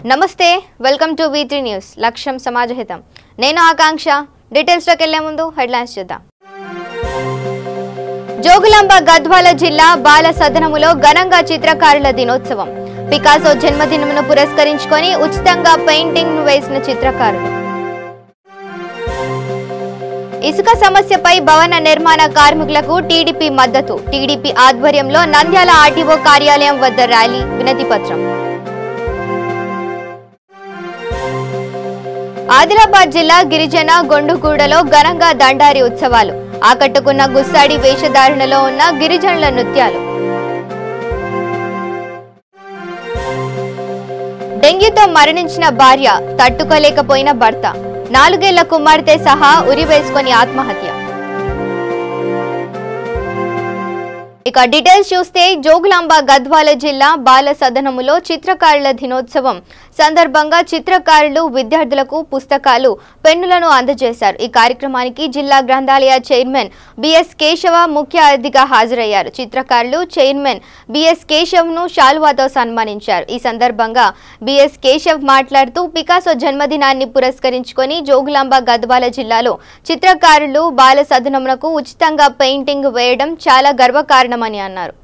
నమస్తే welcome to V3 news లక్ష్యం సమాజహితం నేను ఆకాంక్ష డీటెయిల్స్ లోకి వెళ్ళే ముందు హెడ్లైన్స్ చూద్దాం జోగులాంబ గద్వాల జిల్లా బాల సదనములో ఘనంగా చిత్రకారుల దినోత్సవం పికాసో జన్మదినమును పురస్కరించుకొని ఉచితంగా పెయింటింగ్ ను వేసిన చిత్రకారులు ఇసుక సమస్యపై భవన నిర్మాణ కార్మికులకు టీడీపీ మద్దతు టీడీపీ ఆధ్వర్యంలో నంద్యాల ఆర్టీఓ కార్యాలయం వద్ద ర్యాలీ వినతి పత్రం ఆదిలాబాద్ జిల్లా గిరిజన గొండుగూడలో ఘనంగా దండారి ఉత్సవాలు ఆకట్టుకున్న గుస్సాడి వేషధారణలో ఉన్న గిరిజనుల నృత్యాలు డెంగ్యూతో మరణించిన భార్య తట్టుకోలేకపోయిన భర్త 4 ఏళ్ల కుమార్తె సహా ఉరివేసుకొని ఆత్మహత్య ఇక డీటెయిల్స్ చూస్తే జోగులాంబ గద్వాల జిల్లా బాల సదనములో చిత్రకారుల దినోత్సవం సందర్భంగా చిత్రకారులు విద్యార్థులకు పుస్తకాలు పెన్నులను అందజేశారు ఈ కార్యక్రమానికి జిల్లా గ్రంథాలయ చైర్మన్ బిఎస్ కేశవ ముఖ్య అతిథిగా హాజరయ్యారు చిత్రకారులు చైర్మన్ బిఎస్ కేశవ్ ను శాలువాతో సన్మానించారు ఈ సందర్భంగా బిఎస్ కేశవ్ మాట్లాడుతూ పికాసో జన్మదినాన్ని పురస్కరించుకొని జోగులాంబ గద్వాల జిల్లాలో చిత్రకారులు బాల సదనమునకు ఉచితంగా పెయింటింగ్ వేయడం చాలా గర్వకారణమని అన్నారు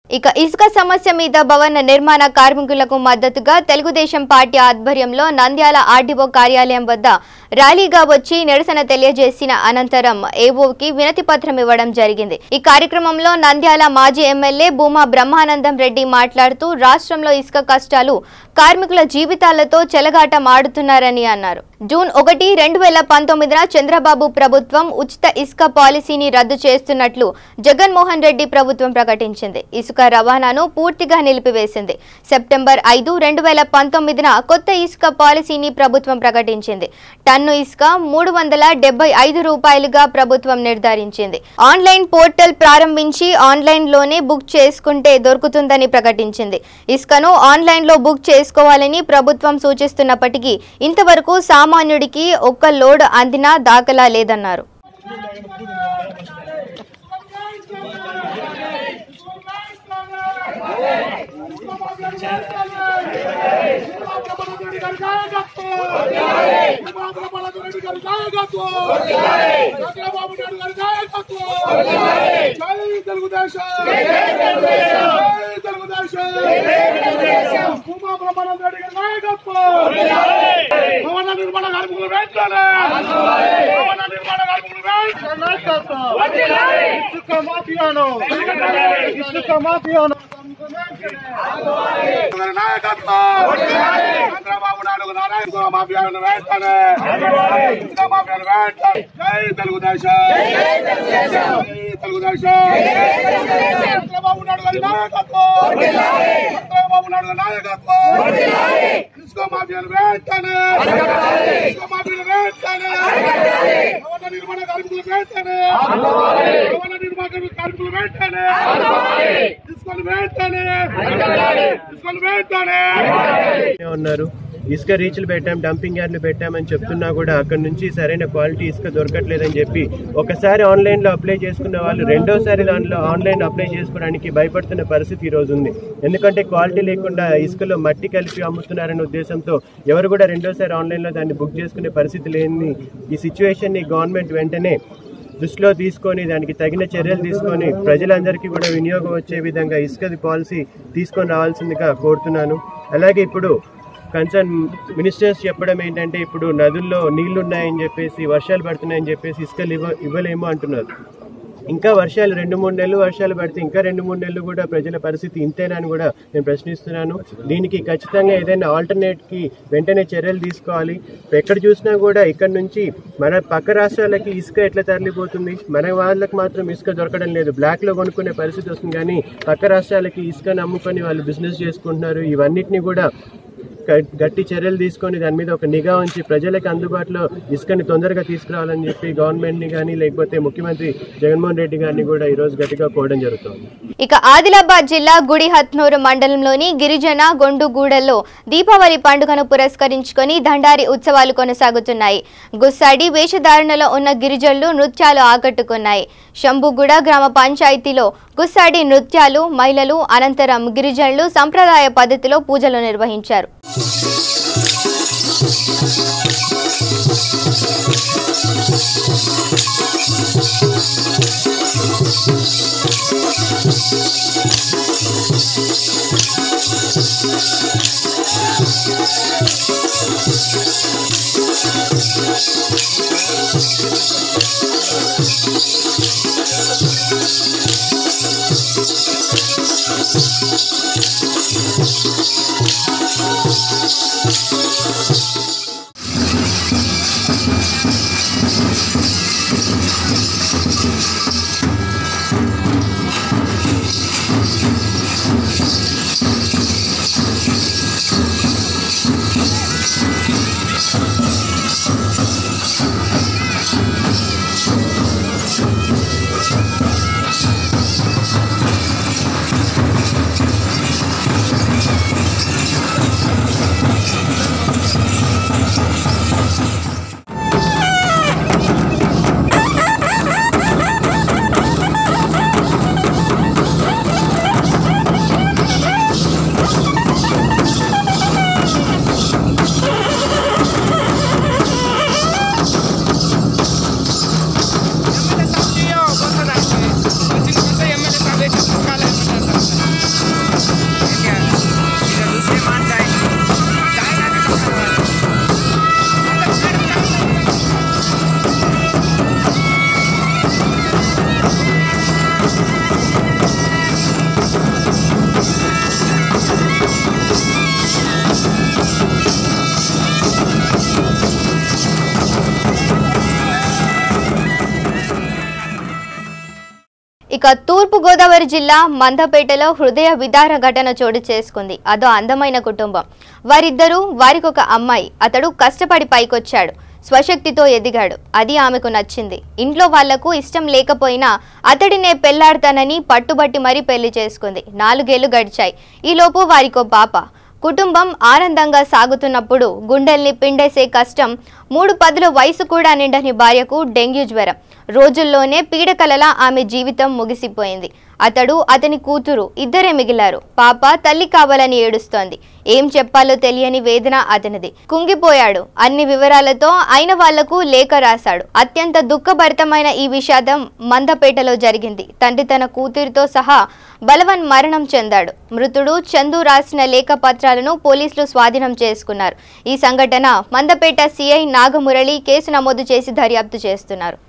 ఇక ఇసుక సమస్య మీద భవన నిర్మాణ కార్మికులకు మద్దతుగా తెలుగుదేశం పార్టీ ఆధ్వర్యంలో నంద్యాల ఆర్టీఓ కార్యాలయం వద్ద ర్యాలీగా వచ్చి నిరసన తెలియజేసిన అనంతరం ఏఓకి వినతి పత్రం ఇవ్వడం జరిగింది ఈ కార్యక్రమంలో నంద్యాల మాజీ ఎమ్మెల్యే భూమా బ్రహ్మానందం రెడ్డి మాట్లాడుతూ రాష్ట్రంలో ఇసుక కష్టాలు కార్మికుల జీవితాలతో చెలగాటమాడుతున్నారని అన్నారు జూన్ 1, 2019న చంద్రబాబు ప్రభుత్వం ఉచిత ఇసుక పాలసీని రద్దు చేస్తున్నట్లు జగన్మోహన్ రెడ్డి ప్రభుత్వం ప్రకటించింది. ఇసుక రవాణాను పూర్తిగా నిలిపివేసింది. సెప్టెంబర్ 5, 2019న కొత్త ఇసుక పాలసీని ప్రభుత్వం ప్రకటించింది. టన్ను ఇసుక 375 రూపాయలుగా ప్రభుత్వం నిర్ధారించింది. ఆన్లైన్ పోర్టల్ ప్రారంభించి ఆన్లైన్లోనే బుక్ చేసుకుంటే దొరుకుతుందని ప్రకటించింది. ఇసుకను ఆన్లైన్లో బుక్ చేసుకోవాలని ప్రభుత్వం సూచిస్తున్నప్పటికీ ఇంతవరకు సామాన్యుడికి ఒక్క లోడ్ అందినా దాఖలా లేదన్నారు. ఉన్నారు. ఇసుక రీచ్లు పెట్టాం, డంపింగ్ యార్డ్లు పెట్టామని చెప్తున్నా కూడా అక్కడ నుంచి సరైన క్వాలిటీ ఇసుక దొరకట్లేదని చెప్పి ఒకసారి ఆన్లైన్లో అప్లై చేసుకున్న వాళ్ళు రెండోసారి దాంట్లో ఆన్లైన్ అప్లై చేసుకోవడానికి భయపడుతున్న పరిస్థితి ఈరోజు ఉంది. ఎందుకంటే క్వాలిటీ లేకుండా ఇసుకలో మట్టి కలిపి అమ్ముతున్నారనే ఉద్దేశంతో ఎవరు కూడా రెండోసారి ఆన్లైన్లో దాన్ని బుక్ చేసుకునే పరిస్థితి లేని ఈ సిచ్యువేషన్ని గవర్నమెంట్ వెంటనే దృష్టిలో తీసుకొని దానికి తగిన చర్యలు తీసుకొని ప్రజలందరికీ కూడా వినియోగం వచ్చే విధంగా ఇసుక పాలసీ తీసుకొని రావాల్సిందిగా కోరుతున్నాను. అలాగే ఇప్పుడు కన్సర్న్ మినిస్టర్స్ చెప్పడం ఏంటంటే ఇప్పుడు నదుల్లో నీళ్లు ఉన్నాయని చెప్పేసి వర్షాలు పడుతున్నాయని చెప్పేసి ఇసుకలు ఇవ్వలేము అంటున్నారు. ఇంకా వర్షాలు 2-3 నెలలు వర్షాలు పడితే ఇంకా 2-3 నెలలు కూడా ప్రజల పరిస్థితి ఇంతేనని కూడా నేను ప్రశ్నిస్తున్నాను. దీనికి ఖచ్చితంగా ఏదైనా ఆల్టర్నేట్కి వెంటనే చర్యలు తీసుకోవాలి. ఎక్కడ చూసినా కూడా ఇక్కడ నుంచి మన పక్క రాష్ట్రాలకి ఇసుక ఎట్లా తరలిపోతుంది, మన వాళ్ళకి మాత్రం ఇసుక దొరకడం లేదు. బ్లాక్లో కొనుక్కునే పరిస్థితి వస్తుంది, కానీ పక్క రాష్ట్రాలకి ఇసుకను అమ్ముకొని వాళ్ళు బిజినెస్ చేసుకుంటున్నారు. ఇవన్నిటిని కూడా గట్టి చర్యలు తీసుకొని దాని మీద ఒక నిఘా ఉంచి ప్రజలకు అందుబాటులో ఇసుకని తొందరగా తీసుకురావాలని చెప్పి గవర్నమెంట్ని కానీ లేకపోతే ముఖ్యమంత్రి జగన్మోహన్ రెడ్డి గారిని కూడా ఈరోజు గట్టిగా కోరడం జరుగుతుంది. ఇక ఆదిలాబాద్ జిల్లా గుడిహత్నూరు మండలంలోని గిరిజన గొండుగూడలో దీపావళి పండుగను పురస్కరించుకొని దండారి ఉత్సవాలు కొనసాగుతున్నాయి. గుస్సాడి వేషధారణలో ఉన్న గిరిజనులు నృత్యాలు ఆకట్టుకున్నాయి. శంభుగూడ గ్రామ పంచాయతీలో గుస్సాడి నృత్యాలు మహిళలు అనంతరం గిరిజనులు సంప్రదాయ పద్ధతిలో పూజలు నిర్వహించారు. ఇక తూర్పు గోదావరి జిల్లా మందపేటలో హృదయ విదార ఘటన చోటు చేసుకుంది. అదో అందమైన కుటుంబం. వారిద్దరూ, వారికొక అమ్మాయి. అతడు కష్టపడి పైకొచ్చాడు, స్వశక్తితో ఎదిగాడు. అది ఆమెకు నచ్చింది. ఇంట్లో వాళ్లకు ఇష్టం లేకపోయినా అతడినే పెళ్లాడతానని పట్టుబట్టి మరీ పెళ్లి చేసుకుంది. 4 ఏళ్లు గడిచాయి. ఈలోపు వారికో పాప. కుటుంబం ఆనందంగా సాగుతున్నప్పుడు గుండెల్ని పిండేసే కష్టం. 3 పదుల వయసు కూడా నిండని భార్యకు డెంగ్యూ జ్వరం. రోజుల్లోనే పీడకలలా ఆమె జీవితం ముగిసిపోయింది. అతడు, అతని కూతురు ఇద్దరే మిగిలారు. పాప తల్లి కావాలని ఏడుస్తోంది. ఏం చెప్పాలో తెలియని వేదన అతనిది. కుంగిపోయాడు. అన్ని వివరాలతో అయిన వాళ్లకు లేఖ రాశాడు. అత్యంత దుఃఖభరితమైన ఈ విషాదం మందపేటలో జరిగింది. తండ్రి తన కూతురితో సహా బలవన్ మరణం చెందాడు. మృతుడు చందు రాసిన లేఖ పత్రాలను పోలీసులు స్వాధీనం చేసుకున్నారు. ఈ సంఘటన మందపేట సిఐ నాగమురళి కేసు నమోదు చేసి దర్యాప్తు చేస్తున్నారు.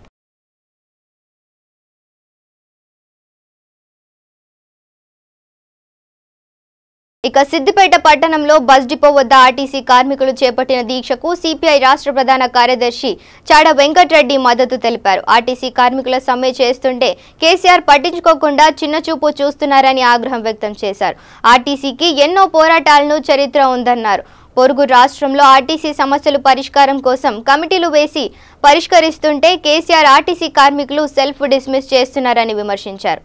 ఇక సిద్దిపేట పట్టణంలో బస్ డిపో వద్ద ఆర్టీసీ కార్మికులు చేపట్టిన దీక్షకు సిపిఐ రాష్ట్ర ప్రధాన కార్యదర్శి చాడ వెంకటరెడ్డి మద్దతు తెలిపారు. ఆర్టీసీ కార్మికుల సమ్మె చేస్తుంటే కేసీఆర్ పట్టించుకోకుండా చిన్నచూపు చూస్తున్నారని ఆగ్రహం వ్యక్తం చేశారు. ఆర్టీసీకి ఎన్నో పోరాటాలను చరిత్ర ఉందన్నారు. పొరుగు రాష్ట్రంలో ఆర్టీసీ సమస్యలు పరిష్కారం కోసం కమిటీలు వేసి పరిష్కరిస్తుంటే కేసీఆర్ ఆర్టీసీ కార్మికులు సెల్ఫ్ డిస్మిస్ చేస్తున్నారని విమర్శించారు.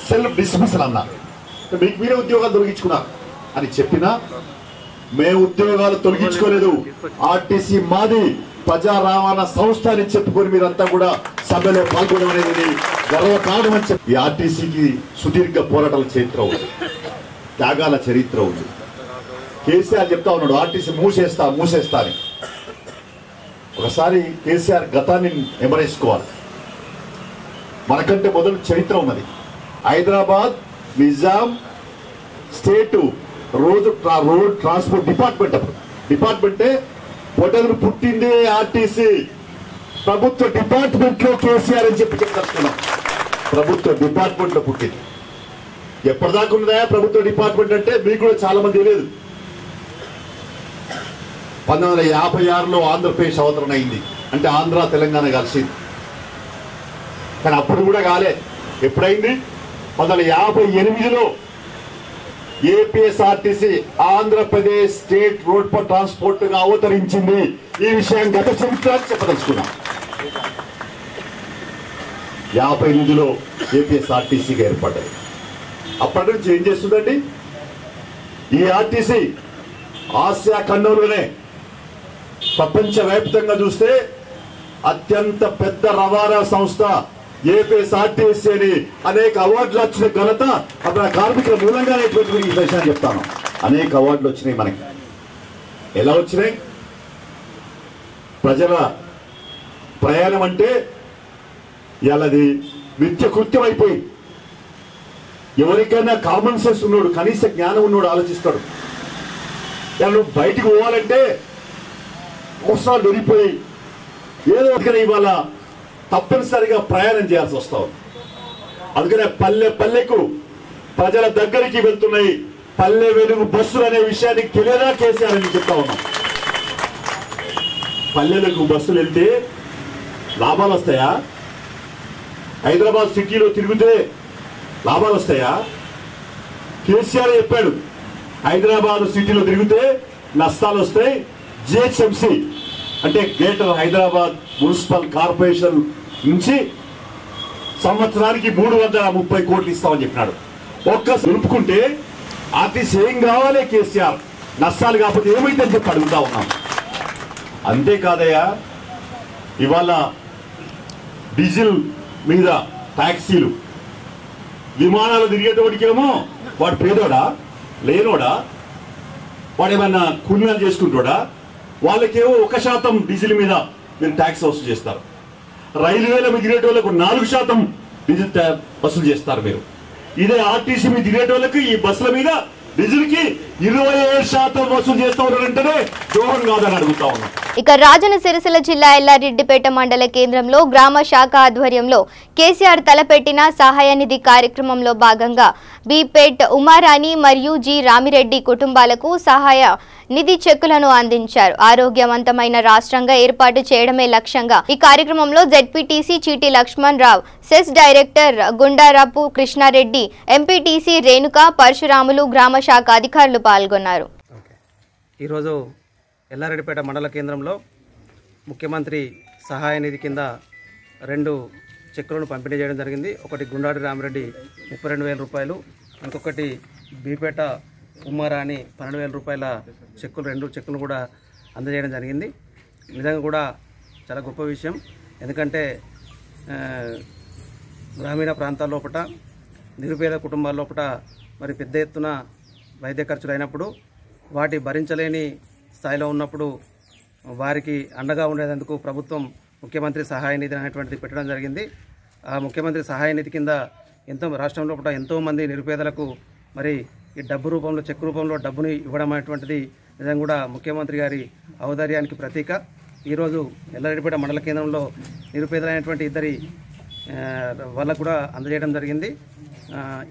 సెల్ఫ్ డిస్మిస్ అన్నా, మీకు మీరే ఉద్యోగాలు తొలగించుకున్నారు అని చెప్పినా మేము ఉద్యోగాలు తొలగించుకోలేదు, ఆర్టీసీ మాది, ప్రజా రవాణా సంస్థ అని చెప్పుకొని మీరంతా కూడా సభలో పాల్గొనడం అనేది గర్వకారణం అని చెప్పి ఈ ఆర్టీసీకి సుదీర్ఘ పోరాటాల చరిత్ర ఉంది, త్యాగాల చరిత్ర ఉంది. కేసీఆర్ చెప్తా ఉన్నాడు ఆర్టీసీ మూసేస్తా అని. ఒకసారి కేసీఆర్ గతాన్ని ఎమరేసుకోవాలి. మనకంటే మొదలు చరిత్ర ఉన్నది. Hyderabad Nizam state road transport డిపార్ట్మెంటే మొదలు పుట్టిందే ఆర్టీసీ. ప్రభుత్వ డిపార్ట్మెంట్ లో కేసీఆర్ అని చెప్పి చెప్తున్నాం. ప్రభుత్వ డిపార్ట్మెంట్ లో పుట్టింది. ఎప్పటిదాకా ఉన్నదా ప్రభుత్వ డిపార్ట్మెంట్ అంటే మీకు కూడా చాలా మంది తెలియదు. 1956లో ఆంధ్రప్రదేశ్ అవతరణ అయింది, అంటే ఆంధ్ర తెలంగాణ కలిసింది. కానీ అప్పుడు కూడా కాలే. ఎప్పుడైంది? 1958లో APSRTC Andhra Pradesh state road for transport గా అవతరించింది. ఈ విషయం గత చరిత్ర చెప్పదలుచుకున్నాం. 58లో ఏపీఎస్ఆర్టీసీగా ఏర్పడ్డది. అప్పటి నుంచి ఏం చేస్తుందండి ఈ ఆర్టీసీ? ఆసియా ఖండంలోనే ప్రపంచవ్యాప్తంగా చూస్తే అత్యంత పెద్ద రవాణా సంస్థ ఏపీఎస్ఆర్టీసీ అని అనేక అవార్డులు వచ్చిన ఘనత అక్కడ కార్మికుల మూలంగానే ఈ విషయాన్ని చెప్తాను. అనేక అవార్డులు వచ్చినాయి మనకి. ఎలా వచ్చినాయి? ప్రజల ప్రయాణం అంటే ఇలాది నిత్య కృత్యం అయిపోయింది. ఎవరికైనా కామన్ సెన్స్ ఉన్నాడు, కనీస జ్ఞానం ఉన్నాడు ఆలోచిస్తాడు. నువ్వు బయటికి పోవాలంటే అవసరాలు దొరికిపోయి ఏదో ఇవాళ తప్పనిసరిగా ప్రయాణం చేయాల్సి వస్తావు. అందుకనే పల్లెకు ప్రజల దగ్గరికి వెళ్తున్నాయి పల్లె వెలుగు బస్సులు అనే విషయానికి తెలియదా కేసీఆర్ అని చెప్తా ఉన్నాం. పల్లెలకు బస్సులు వెళ్తే లాభాలు వస్తాయా? హైదరాబాద్ సిటీలో తిరిగితే లాభాలు వస్తాయా? కేసీఆర్ చెప్పాడు హైదరాబాద్ సిటీలో తిరిగితే నష్టాలు వస్తాయి. జిహెచ్ఎంసీ అంటే గ్రేటర్ హైదరాబాద్ మున్సిపల్ కార్పొరేషన్ నుంచి సంవత్సరానికి 330 కోట్లు ఇస్తామని చెప్పినాడు. ఒక్క నిలుపుకుంటే ఆర్టీసీ ఏం కావాలి కేసీఆర్? నష్టాలు కాకపోతే ఏమైందని చెప్పి అడుగుతా ఉన్నాం. అంతేకాదయ్యా, ఇవాళ డీజిల్ మీద ట్యాక్సీలు, విమానాలు తిరిగేటోడికేమో వాడు పేదోడా లేనోడా, వాడు ఏమన్నా కూలీలు చేసుకుంటాడా? వాళ్ళకేమో 1% డీజిల్ మీద మీరు ట్యాక్స్ వసూలు చేస్తారు. రైల్వేల మీద తిరిగేటోళ్ళకు 4% డీజిల్ వసూలు చేస్తారు మీరు. ఇదే ఆర్టీసీ మీద తిరిగేటోళ్ళకి ఈ బస్సుల మీద డీజిల్ కి 27% వసూలు చేస్తూ ఉన్నారంటేనే ద్రోహం కాదని అడుగుతా ఉన్నాం. ఇక రాజన్న సిరిసిల్ల జిల్లా ఎల్లారెడ్డిపేట మండల కేంద్రంలో గ్రామ శాఖ ఆధ్వర్యంలో కేసీఆర్ తలపెట్టిన సహాయ నిధి కార్యక్రమంలో భాగంగా బీపేట్ ఉమారాణి మరియు జి రామిరెడ్డి కుటుంబాలకు సహాయ నిధి చెక్కులను అందించారు. ఆరోగ్యవంతమైన రాష్ట్రంగా ఏర్పాటు చేయడమే లక్ష్యంగా ఈ కార్యక్రమంలో ZPTC Cheeti Lakshman Rao, cess director Gundarapu Krishna Reddy, MPTC Renuka, Parasuramulu, గ్రామ శాఖ అధికారులు పాల్గొన్నారు. ఈరోజు ఎల్లారెడ్డిపేట మండల కేంద్రంలో ముఖ్యమంత్రి సహాయ నిధి కింద 2 చెక్కులను పంపిణీ చేయడం జరిగింది. ఒకటి గుండాడి రామిరెడ్డి 32,000 రూపాయలు, ఇంకొకటి బీపేట ఉమ్మారాణి 12,000 రూపాయల చెక్కులు, 2 చెక్కులు కూడా అందజేయడం జరిగింది. నిజంగా కూడా చాలా గొప్ప విషయం. ఎందుకంటే గ్రామీణ ప్రాంతాల లోపల నిరుపేద కుటుంబాల లోపల మరి పెద్ద ఎత్తున వైద్య ఖర్చులు అయినప్పుడు వాటి భరించలేని స్థాయిలో ఉన్నప్పుడు వారికి అండగా ఉండేందుకు ప్రభుత్వం ముఖ్యమంత్రి సహాయ నిధి అనేటువంటిది పెట్టడం జరిగింది. ఆ ముఖ్యమంత్రి సహాయ నిధి కింద రాష్ట్రం లోపల ఎంతోమంది నిరుపేదలకు మరి ఈ డబ్బు రూపంలో, చెక్ రూపంలో డబ్బుని ఇవ్వడం అనేటువంటిది నిజంగా కూడా ముఖ్యమంత్రి గారి ఔదార్యానికి ప్రతీక. ఈరోజు ఎల్లారెడ్డిపేట మండల కేంద్రంలో నిరుపేదలైనటువంటి 2 వాళ్ళకు కూడా అందజేయడం జరిగింది.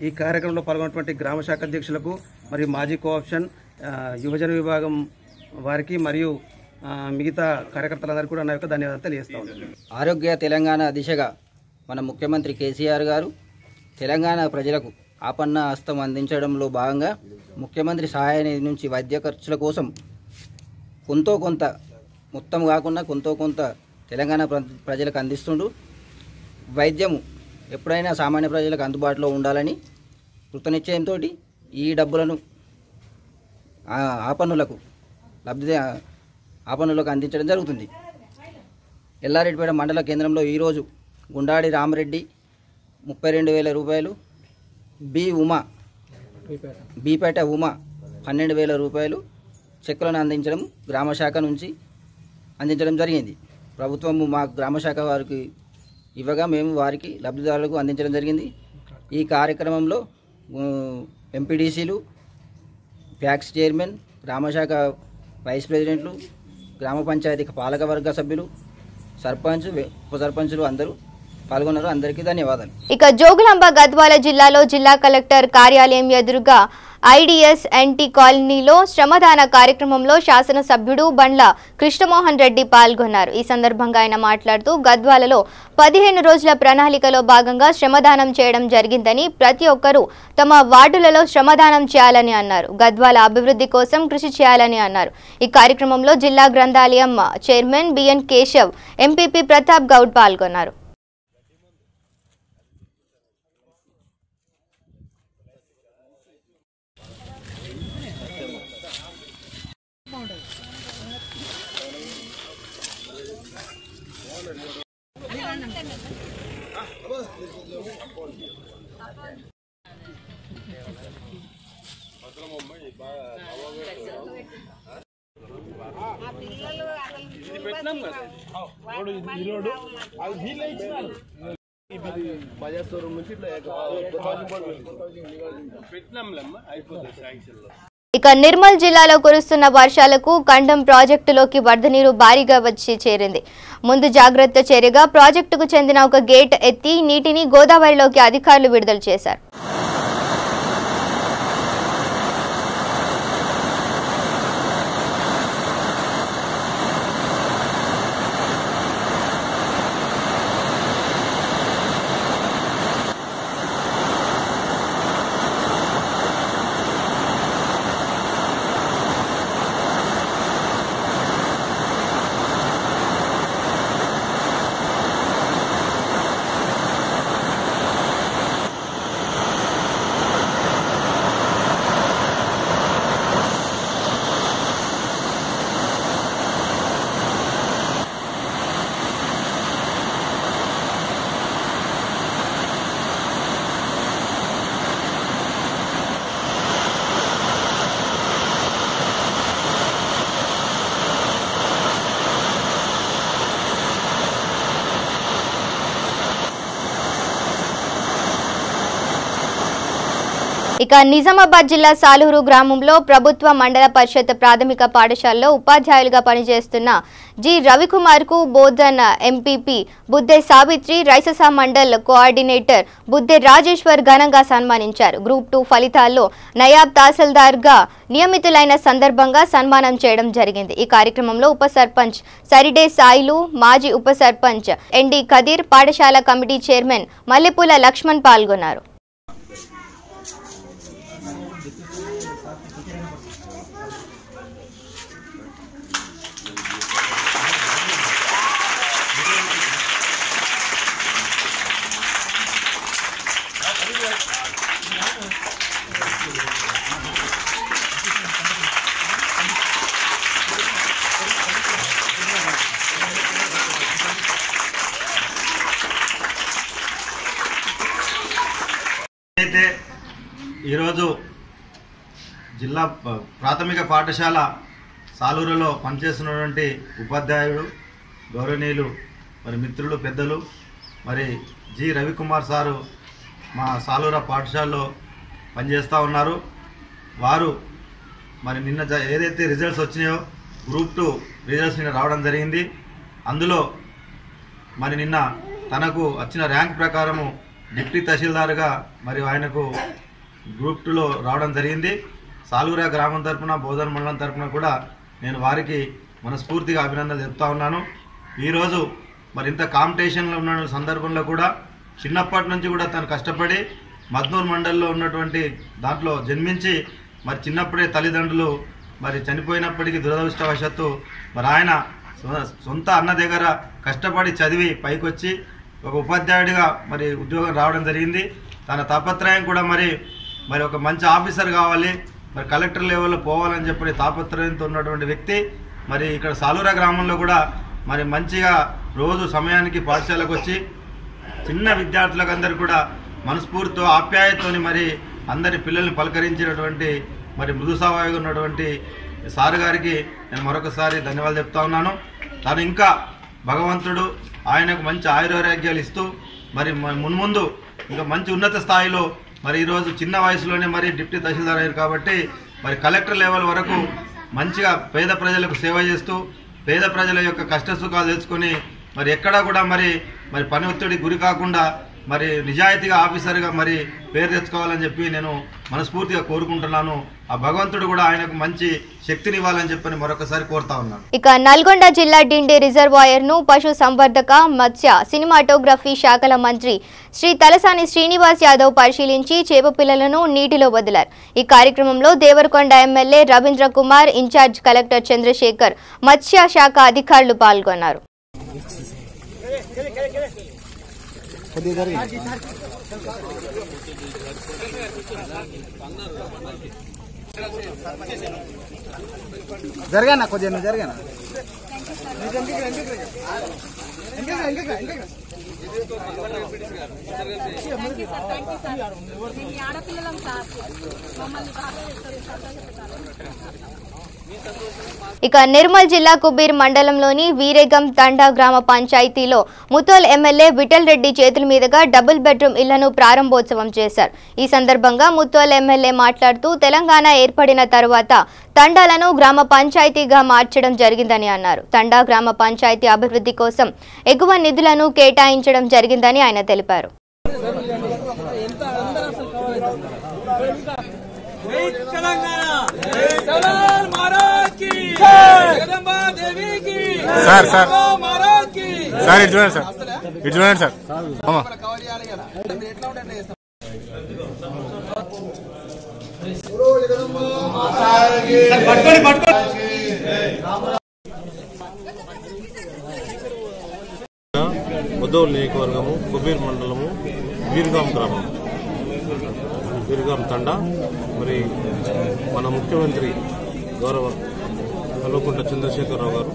ఈ కార్యక్రమంలో పాల్గొన్నటువంటి గ్రామ శాఖ అధ్యక్షులకు మరియు మాజీ కోఆప్షన్ యువజన విభాగం వారికి మరియు మిగతా కార్యకర్తలందరికీ కూడా నా యొక్క ధన్యవాదాలు తెలియజేస్తాను. ఆరోగ్య తెలంగాణ దిశగా మన ముఖ్యమంత్రి కేసీఆర్ గారు తెలంగాణ ప్రజలకు ఆపన్న హస్తం అందించడంలో భాగంగా ముఖ్యమంత్రి సహాయ నిధి నుంచి వైద్య ఖర్చుల కోసం కొంత మొత్తం కాకుండా కొంత తెలంగాణ ప్రజలకు అందిస్తుండు. వైద్యము ఎప్పుడైనా సామాన్య ప్రజలకు అందుబాటులో ఉండాలని కృతనిశ్చయంతో ఈ డబ్బులను ఆపన్నులకు అందించడం జరుగుతుంది. ఎల్లారెడ్డిపేట మండల కేంద్రంలో ఈరోజు గుండాడి రామిరెడ్డి 32,000 రూపాయలు, బీపేట ఉమా 12,000 రూపాయలు చెక్కులను అందించడం గ్రామ శాఖ నుంచి అందించడం జరిగింది. ప్రభుత్వం మా గ్రామ శాఖ వారికి ఇవ్వగా మేము వారికి లబ్ధిదారులకు అందించడం జరిగింది. ఈ కార్యక్రమంలో ఎంపీడీసీలు, ప్యాక్స్ చైర్మన్, గ్రామశాఖ వైస్ ప్రెసిడెంట్లు, గ్రామ పంచాయతీ పాలకవర్గ సభ్యులు, సర్పంచ్, ఉప సర్పంచులు అందరూ పాల్గొన్నారు. అందరికీ ధన్యవాదాలు. ఇక జోగులాంబ గద్వాల జిల్లాలో జిల్లా కలెక్టర్ కార్యాలయం ఎదురుగా ఐడిఎస్ ఎన్టీ కాలనీలో శ్రమదాన కార్యక్రమంలో శాసనసభ్యుడు బండ్ల కృష్ణమోహన్ రెడ్డి పాల్గొన్నారు. ఈ సందర్భంగా ఆయన మాట్లాడుతూ గద్వాలలో 15 రోజుల ప్రణాళికలో భాగంగా శ్రమదానం చేయడం జరిగిందని, ప్రతి ఒక్కరూ తమ వార్డులలో శ్రమదానం చేయాలని అన్నారు. గద్వాల అభివృద్ధి కోసం కృషి చేయాలని అన్నారు. ఈ కార్యక్రమంలో జిల్లా గ్రంథాలయం chairman BN Keshav, MPP Pratap Goud పాల్గొన్నారు. ఇక నిర్మల్ జిల్లాలో కురుస్తున్న వర్షాలకు కండం ప్రాజెక్టులోకి వరద నీరు భారీగా వచ్చి చేరింది. ముందు జాగ్రత్త చర్యగా ప్రాజెక్టుకు చెందిన ఒక గేట్ ఎత్తి నీటిని గోదావరిలోకి అధికారులు విడుదల చేశారు. ఇక నిజామాబాద్ జిల్లా సాలూరు గ్రామంలో ప్రభుత్వ మండల పరిషత్ ప్రాథమిక పాఠశాలలో ఉపాధ్యాయులుగా పనిచేస్తున్న జి రవికుమార్ కు బోధన్ ఎంపీపీ బుద్దే సావిత్రి రైససా మండల్ కోఆర్డినేటర్ బుద్దే రాజేశ్వర్ ఘనంగా సన్మానించారు. గ్రూప్ 2 ఫలితాల్లో నయాబ్ తహసీల్దార్ గా నియమితులైన సందర్భంగా సన్మానం చేయడం జరిగింది. ఈ కార్యక్రమంలో ఉప సర్పంచ్ సరిడే సాయిలు, మాజీ ఉప సర్పంచ్ ఎన్డి కదీర్, పాఠశాల కమిటీ చైర్మన్ మల్లెపూల లక్ష్మణ్ పాల్గొన్నారు. అయితే ఈరోజు జిల్లా ప్రాథమిక పాఠశాల సాలూరులో పనిచేస్తున్నటువంటి ఉపాధ్యాయుడు గౌరవనీయులు మరి మిత్రులు పెద్దలు మరి జి రవికుమార్ సారు మా సాలూర పాఠశాలలో పనిచేస్తూ ఉన్నారు. వారు మరి నిన్న ఏదైతే రిజల్ట్స్ వచ్చినాయో గ్రూప్ 2 రిజల్ట్స్ నిన్న రావడం జరిగింది. అందులో మరి నిన్న తనకు వచ్చిన ర్యాంక్ ప్రకారము డిప్యూటీ తహసీల్దార్గా మరి ఆయనకు గ్రూప్ 2లో రావడం జరిగింది. సాలూరా గ్రామం తరఫున బోధన్ మండలం తరఫున కూడా నేను వారికి మనస్ఫూర్తిగా అభినందనలు చెప్తా ఉన్నాను. ఈరోజు మరి ఇంత కాంపిటీషన్లో ఉన్న సందర్భంలో కూడా చిన్నప్పటి నుంచి కూడా తను కష్టపడి మద్నూర్ మండల్లో ఉన్నటువంటి దాంట్లో జన్మించి మరి చిన్నప్పుడే తల్లిదండ్రులు మరి చనిపోయినప్పటికీ దురదృష్టవశాత్తు మరి ఆయన సొంత అన్న దగ్గర కష్టపడి చదివి పైకొచ్చి ఒక ఉపాధ్యాయుడిగా మరి ఉద్యోగం రావడం జరిగింది. తన తాపత్రయం కూడా మరి ఒక మంచి ఆఫీసర్ కావాలి, మరి కలెక్టర్ లెవెల్లో పోవాలని చెప్పి తాపత్రయంతో ఉన్నటువంటి వ్యక్తి మరి ఇక్కడ సాలూరా గ్రామంలో కూడా మరి మంచిగా రోజు సమయానికి పాఠశాలకు వచ్చి చిన్న విద్యార్థులకు అందరూ కూడా మనస్ఫూర్తితో ఆప్యాయతోని మరి అందరి పిల్లల్ని పలకరించినటువంటి మరి మృదు స్వభావిగా ఉన్నటువంటి సార్ గారికి నేను మరొకసారి ధన్యవాదాలు చెప్తా ఉన్నాను. తను ఇంకా భగవంతుడు ఆయనకు మంచి ఆయురారోగ్యాలు ఇస్తూ మరి మున్ముందు ఇంకా మంచి ఉన్నత స్థాయిలో మరి ఈరోజు చిన్న వయసులోనే మరి డిప్యూటీ తహసీల్దార్ అయ్యారు కాబట్టి మరి కలెక్టర్ లెవెల్ వరకు మంచిగా పేద ప్రజలకు సేవ చేస్తూ పేద ప్రజల యొక్క కష్ట సుఖాలు తెలుసుకొని మరి ఎక్కడా కూడా మరి పని ఒత్తిడికి గురి కాకుండా మరి నిజాయితీగా ఆఫీసర్గా మరి పేరు తెచ్చుకోవాలని చెప్పి నేను మనస్ఫూర్తిగా కోరుకుంటున్నాను. ఆ భగవంతుడు కూడా ఆయనకు మంచి శక్తినివ్వాలని చెప్పని మరొకసారి కోరుతా ఉన్నాను. ఇక నల్గొండ జిల్లా డిండి రిజర్వాయర్ ను పశు సంవర్ధక, మత్స్య, సినిమాటోగ్రఫీ శాఖల మంత్రి శ్రీ తలసాని శ్రీనివాస్ యాదవ్ పరిశీలించి చేప పిల్లలను నీటిలో వదిలారు. ఈ కార్యక్రమంలో Devarakonda MLA Ravindra Kumar, incharge collector Chandrasekhar, మత్స్య శాఖ అధికారులు పాల్గొన్నారు. జరగానా కొద్దిగా జరగానా ఇక నిర్మల్ జిల్లా కుబీర్ మండలంలోని వీరేగం తండా గ్రామ పంచాయతీలో ముతోల్ ఎమ్మెల్యే విఠల్ రెడ్డి చేతుల మీదుగా డబుల్ బెడ్రూమ్ ఇళ్లను ప్రారంభోత్సవం చేశారు. ఈ సందర్భంగా ముతోల్ ఎమ్మెల్యే మాట్లాడుతూ తెలంగాణ ఏర్పడిన తరువాత తండాలను గ్రామ పంచాయతీగా మార్చడం జరిగిందని అన్నారు. తండా గ్రామ పంచాయతీ అభివృద్ధి కోసం ఎగువ నిధులను కేటాయించడం జరిగిందని ఆయన తెలిపారు. సార్ సార్ సార్ ఇటు చూడండి సార్, ఇటు చూడండి సార్. ముదోల్ నియోజకవర్గము, కుబీర్ మండలము, వీర్గాం గ్రామం, వీర్గాం తండా. మరి మన ముఖ్యమంత్రి గౌరవ కల్వకుంట్ల చంద్రశేఖరరావు గారు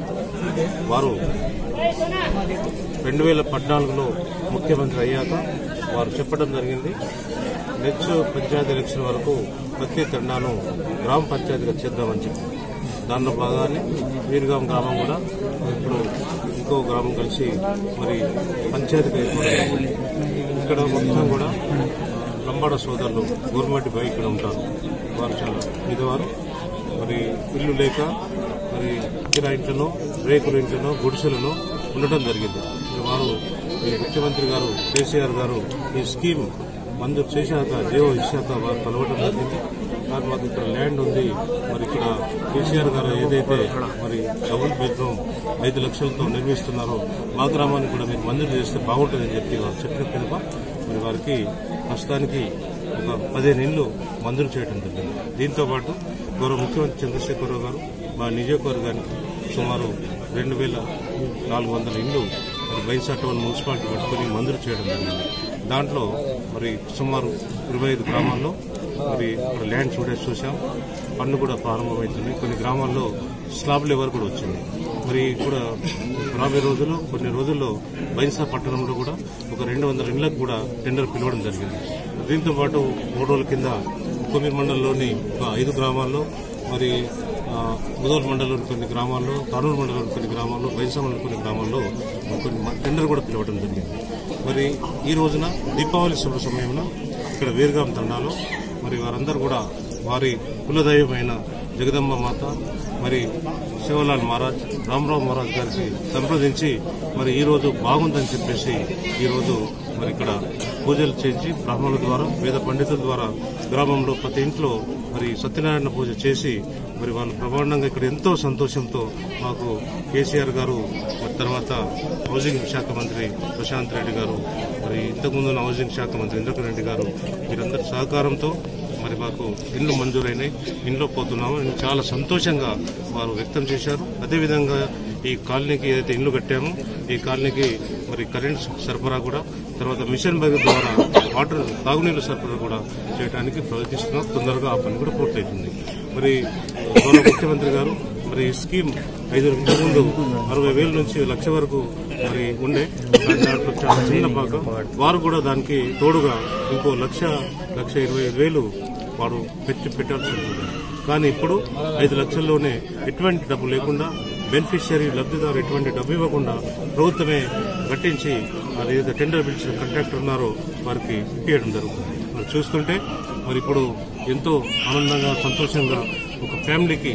వారు 2014లో ముఖ్యమంత్రి అయ్యాక వారు చెప్పడం జరిగింది, నెక్స్ట్ పంచాయతీ ఎలక్షన్ వరకు ప్రతి తండాను గ్రామ పంచాయతీగా చేద్దామని చెప్పి. దానిలో భాగాన్ని వీర్గాం గ్రామం కూడా ఇప్పుడు ఇంకో గ్రామం కలిసి మరి పంచాయతీగా ఏర్పడింది. ఇక్కడ మొత్తం కూడా లంబాడ సోదరులు గవర్నమెంట్ బై ఇక్కడ ఉంటారు. వారు చాలా పేదవారు. మరి ఇల్లు లేక మరి కిరా ఇంట్లోనో రేకుల ఇంట్లోనో గుడిసెలను ఉండటం జరిగింది. వారు ముఖ్యమంత్రి గారు కేసీఆర్ గారు ఈ స్కీమ్ మంజూరు చేశాక జీవో ఇచ్చాక వారు కలవడం జరిగింది. కానీ మాకు ఇక్కడ ల్యాండ్ ఉంది, మరి ఇక్కడ కేసీఆర్ గారు ఏదైతే మరి డబుల్ బెడ్రూమ్ 5 లక్షలతో నిర్మిస్తున్నారో మా గ్రామాన్ని కూడా మీరు మంజూరు చేస్తే బాగుంటుందని చెప్పి వారు చెప్పిన పిలుప మరి వారికి ప్రస్తుతానికి ఒక 15 ఇండ్లు మంజూరు చేయడం జరిగింది. దీంతో పాటు గౌరవ ముఖ్యమంత్రి చంద్రశేఖరరావు గారు మా నియోజకవర్గానికి సుమారు 2400 ఇండ్లు మరి బైన్సా టౌన్ మున్సిపాలిటీ పట్టుకుని మంజూరు చేయడం జరిగింది. దాంట్లో మరి సుమారు 25 గ్రామాల్లో మరి ఇక్కడ ల్యాండ్ చూసాం. పనులు కూడా ప్రారంభమవుతుంది. కొన్ని గ్రామాల్లో స్లాబ్ లెవెల్ కూడా వచ్చింది. మరి కూడా రాబోయే రోజుల్లో కొన్ని రోజుల్లో బైన్సా పట్టణంలో కూడా ఒక 200 ఇండ్లకు కూడా టెండర్ పిలవడం జరిగింది. దీంతో పాటు 3 రోజుల కింద కొమ్మిరి మండలంలోని ఒక 5 గ్రామాల్లో మరి ముదోల్ మండలంలోని కొన్ని గ్రామాల్లో, తానూరు మండలంలోని కొన్ని గ్రామాల్లో, బైన్సా మండలం కొన్ని గ్రామాల్లో కొన్ని టెండర్ కూడా పిలవడం జరిగింది. మరి ఈ రోజున దీపావళి శుభ సమయంలో ఇక్కడ వీరగాం తండాలో మరి వారందరూ కూడా వారి కులదైవమైన జగదంబ మాత మరి శివలాల్ మహారాజ్, రామరావు మహారాజ్ గారికి సంప్రదించి మరి ఈ రోజు బాగుందని చెప్పేసి ఈరోజు మరి ఇక్కడ పూజలు చేసి బ్రాహ్మణుల ద్వారా వేద పండితుల ద్వారా గ్రామంలో ప్రతి ఇంట్లో మరి సత్యనారాయణ పూజ చేసి మరి వాళ్ళు బ్రహ్మాండంగా ఇక్కడ ఎంతో సంతోషంతో మాకు కేసీఆర్ గారు మరి తర్వాత హౌసింగ్ శాఖ మంత్రి ప్రశాంత్ రెడ్డి గారు మరి ఇంతకుముందు హౌసింగ్ శాఖ మంత్రి ఇంద్రకరణ్ రెడ్డి గారు వీరందరి సహకారంతో మరి మాకు ఇండ్లు మంజూరైనాయి. ఇంట్లో పోతున్నాము చాలా సంతోషంగా వారు వ్యక్తం చేశారు. అదేవిధంగా ఈ కాలనీకి ఏదైతే ఇండ్లు కట్టామో ఈ కాలనీకి మరి కరెంట్ సరఫరా కూడా, తర్వాత మిషన్ భగీరథ ద్వారా వాటర్ తాగునీరు సరఫరా కూడా చేయడానికి ప్రయత్నిస్తున్నాం. తొందరగా ఆ పని కూడా పూర్తవుతుంది. మరి గౌరవ ముఖ్యమంత్రి గారు మరి ఈ స్కీమ్ 5 రోజుల ముందు 60,000 నుంచి 1,00,000 వరకు మరి ఉండే, దాంట్లో చాలా చిన్న భాగం. వారు కూడా దానికి తోడుగా ఇంకో 1,25,000 వారు పెట్టాల్సి ఉంటుంది. కానీ ఇప్పుడు 5 లక్షల్లోనే ఎటువంటి డబ్బు లేకుండా బెనిఫిషియరీ లబ్ధిదారు ఎటువంటి డబ్బు ఇవ్వకుండా ప్రభుత్వమే కట్టించి అది ఏదైతే టెండర్ పిలిచిన కాంట్రాక్టర్ ఉన్నారో వారికి ఇప్పించడం జరుగుతుంది. మరి చూస్తుంటే మరి ఇప్పుడు ఎంతో ఆనందంగా సంతోషంగా ఒక ఫ్యామిలీకి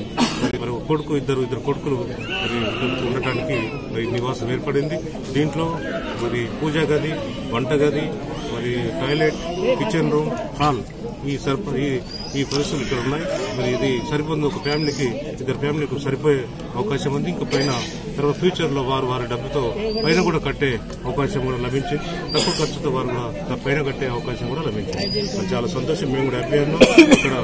మరి ఒక కొడుకు ఇద్దరు కొడుకులు మరి ఉండటానికి మరి నివాసం ఏర్పడింది. దీంట్లో మరి పూజా గది, వంట గది, మరి టాయిలెట్, కిచెన్ రూమ్, హాల్ ఈ పరిస్థితులు ఇక్కడ ఉన్నాయి. మరి ఇది సరిపోతుంది. ఒక ఫ్యామిలీకి 2 ఫ్యామిలీకి సరిపోయే అవకాశం ఉంది. ఇంకా పైన తర్వాత ఫ్యూచర్ లో వారి డబ్బుతో పైన కూడా కట్టే అవకాశం కూడా లభించింది. తక్కువ ఖర్చుతో వారు కూడా పైన కట్టే అవకాశం కూడా లభించింది. చాలా సంతోషం. మేము కూడా హ్యాపీ ఉన్నాం. ఇక్కడ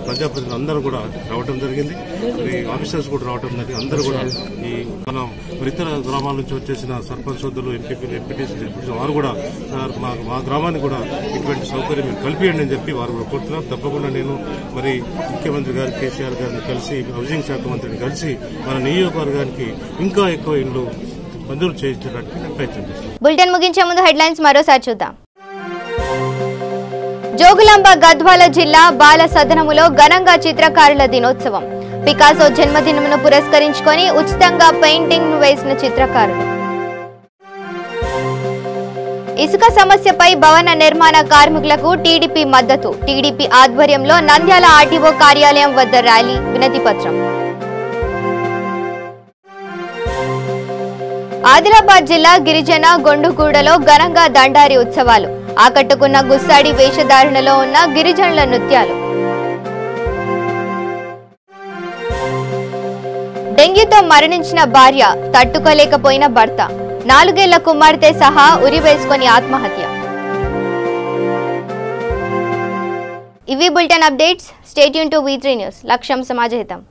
ప్రజాప్రతినిధులు అందరూ కూడా రావడం జరిగింది. మరి ఆఫీసర్స్ కూడా రావడం జరిగింది. అందరూ కూడా ఈ మనం మరి ఇతర గ్రామాల నుంచి వచ్చేసిన సర్పంచ్ సోదరులు, ఎంపీపీలు, ఎంపీటీసీ వారు కూడా మా గ్రామానికి కూడా ఇటువంటి సౌకర్యం మీరు కల్పియండి అని చెప్పి వారు కూడా కోరుతున్నారు. తప్పకుండా నేను మరి ముఖ్యమంత్రి గారు కేసీఆర్ గారిని కలిసి, హౌసింగ్ శాఖ మంత్రిని కలిసి మన నియోజకవర్గానికి ఇంకా ఎక్కువ ఇండ్లు మంజూరు చేయించడానికి ప్రయత్నం చేస్తాను. బులెటిన్ ముగించే ముందు హెడ్లైన్స్ మరోసారి చూద్దాం. జోగులాంబ గద్వాల జిల్లా బాల సదనములో ఘనంగా చిత్రకారుల దినోత్సవం. పికాసో జన్మదినమును పురస్కరించుకొని ఉచితంగా పెయింటింగ్ ను వేసిన చిత్రకారులు. ఇసుక సమస్యపై భవన నిర్మాణ కార్మికులకు టీడీపీ మద్దతు. టీడీపీ ఆధ్వర్యంలో నంద్యాల ఆర్టీఓ కార్యాలయం వద్ద ర్యాలీ, వినతి పత్రం. ఆదిలాబాద్ జిల్లా గిరిజన గొండుగూడలో ఘనంగా దండారి ఉత్సవాలు. ఆకట్టుకున్న గుస్సాడి వేషధారణలో ఉన్న గిరిజనుల నృత్యాలు. డెంగ్యూతో మరణించిన భార్య, తట్టుకోలేకపోయిన భర్త, 4 ఏళ్ల కుమార్తె సహా ఉరివేసుకొని ఆత్మహత్య. ఇవి bulletin updates. Stay tune to V3 news. లక్ష్యం సమాజహితం.